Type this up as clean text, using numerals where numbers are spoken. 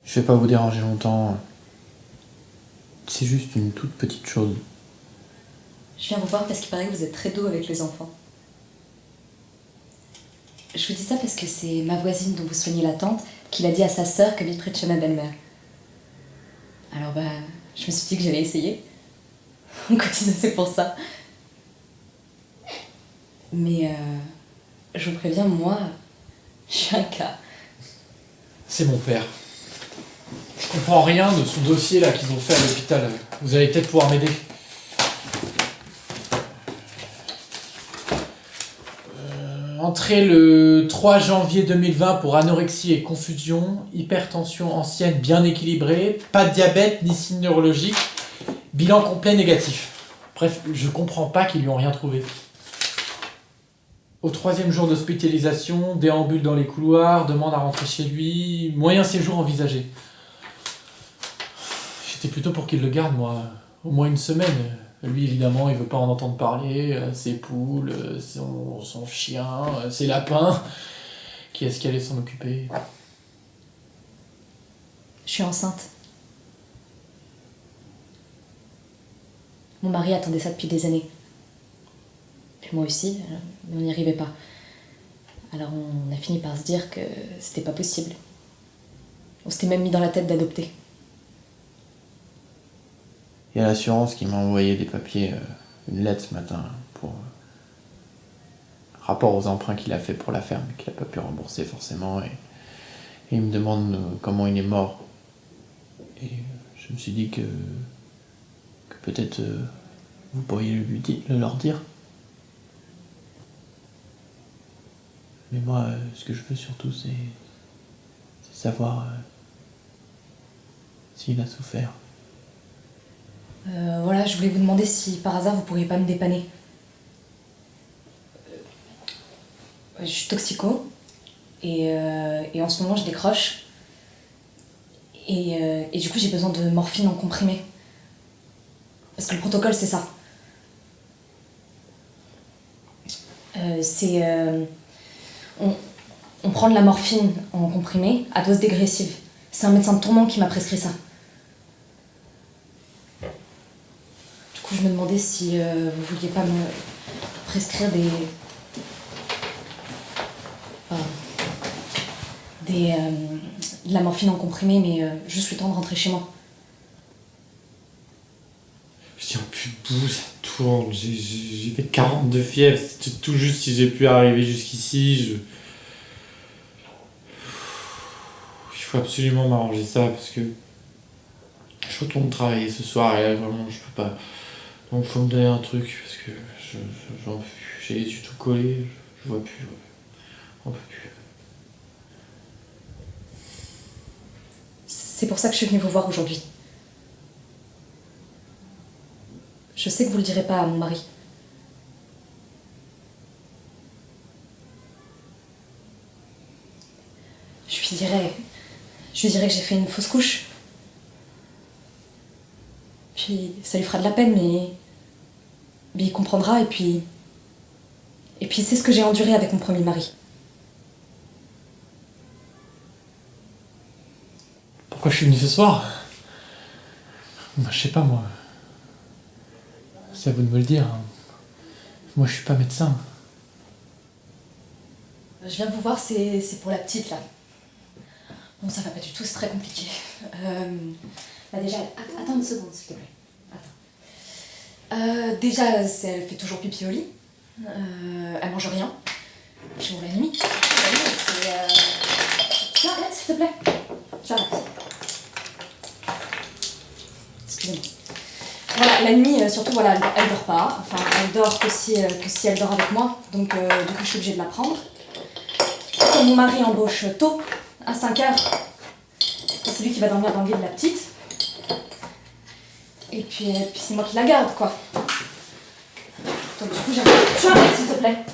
Je vais pas vous déranger longtemps. C'est juste une toute petite chose. Je viens vous voir parce qu'il paraît que vous êtes très doux avec les enfants. Je vous dis ça parce que c'est ma voisine dont vous soignez la tante qui l'a dit à sa sœur qui habite près de chez ma belle-mère. Alors je me suis dit que j'allais essayer. On cotise assez pour ça. Mais je vous préviens, moi, je suis un cas. C'est mon père. Je comprends rien de son dossier là qu'ils ont fait à l'hôpital. Vous allez peut-être pouvoir m'aider. Entrée le 3 janvier 2020 pour anorexie et confusion, hypertension ancienne bien équilibrée, pas de diabète ni signe neurologique, bilan complet négatif. Bref, je comprends pas qu'ils lui ont rien trouvé. Au 3e jour d'hospitalisation, déambule dans les couloirs, demande à rentrer chez lui, moyen séjour envisagé. J'étais plutôt pour qu'il le garde, moi, au moins une semaine. Lui, évidemment, il veut pas en entendre parler, ses poules, son chien, ses lapins. Qui est-ce qui allait s'en occuper? Je suis enceinte. Mon mari attendait ça depuis des années. Puis moi aussi, mais on n'y arrivait pas. Alors on a fini par se dire que c'était pas possible. On s'était même mis dans la tête d'adopter. Il y a l'assurance qui m'a envoyé des papiers, une lettre ce matin, pour rapport aux emprunts qu'il a fait pour la ferme, qu'il n'a pas pu rembourser forcément, et il me demande comment il est mort. Et je me suis dit que peut-être vous pourriez leur dire. Mais moi, ce que je veux surtout, c'est savoir s'il a souffert. Voilà, je voulais vous demander si par hasard vous pourriez pas me dépanner. Je suis toxico et en ce moment je décroche et du coup j'ai besoin de morphine en comprimé. Parce que le protocole c'est ça. On prend de la morphine en comprimé à dose dégressive. C'est un médecin de Tournon qui m'a prescrit ça. Du coup, je me demandais si vous vouliez pas me prescrire de la morphine en comprimé, mais juste le temps de rentrer chez moi. Je tiens plus debout, ça tourne. J'ai fait 40 de fièvre. C'était tout juste si j'ai pu arriver jusqu'ici. Il faut absolument m'arranger ça parce que je retourne travailler ce soir et là vraiment je peux pas. Donc faut me donner un truc parce que j'en peux plus. J'ai les yeux tout collés, je vois plus. On peut plus. C'est pour ça que je suis venue vous voir aujourd'hui. Je sais que vous le direz pas à mon mari. Je lui dirai que j'ai fait une fausse couche. Puis ça lui fera de la peine, mais il comprendra et puis c'est ce que j'ai enduré avec mon premier mari. Pourquoi je suis venu ce soir? Bah, je sais pas moi. C'est à vous de me le dire. Moi je suis pas médecin. Je viens de vous voir, c'est pour la petite là. Bon, ça va pas du tout, c'est très compliqué. Déjà, attends une seconde s'il te plaît. Attends. Déjà, elle fait toujours pipi au lit. Elle mange rien. Puis bon, la nuit, J'arrête s'il te plaît. J'arrête. Excusez-moi. Voilà, la nuit, surtout, voilà, elle dort pas. Enfin, elle dort que si elle dort avec moi. Donc, du coup, je suis obligée de la prendre. Quand mon mari embauche tôt, à 5h, c'est lui qui va dormir dans le lit de la petite. Et puis c'est moi qui la garde, quoi. Donc, du coup, j'arrête s'il te plaît.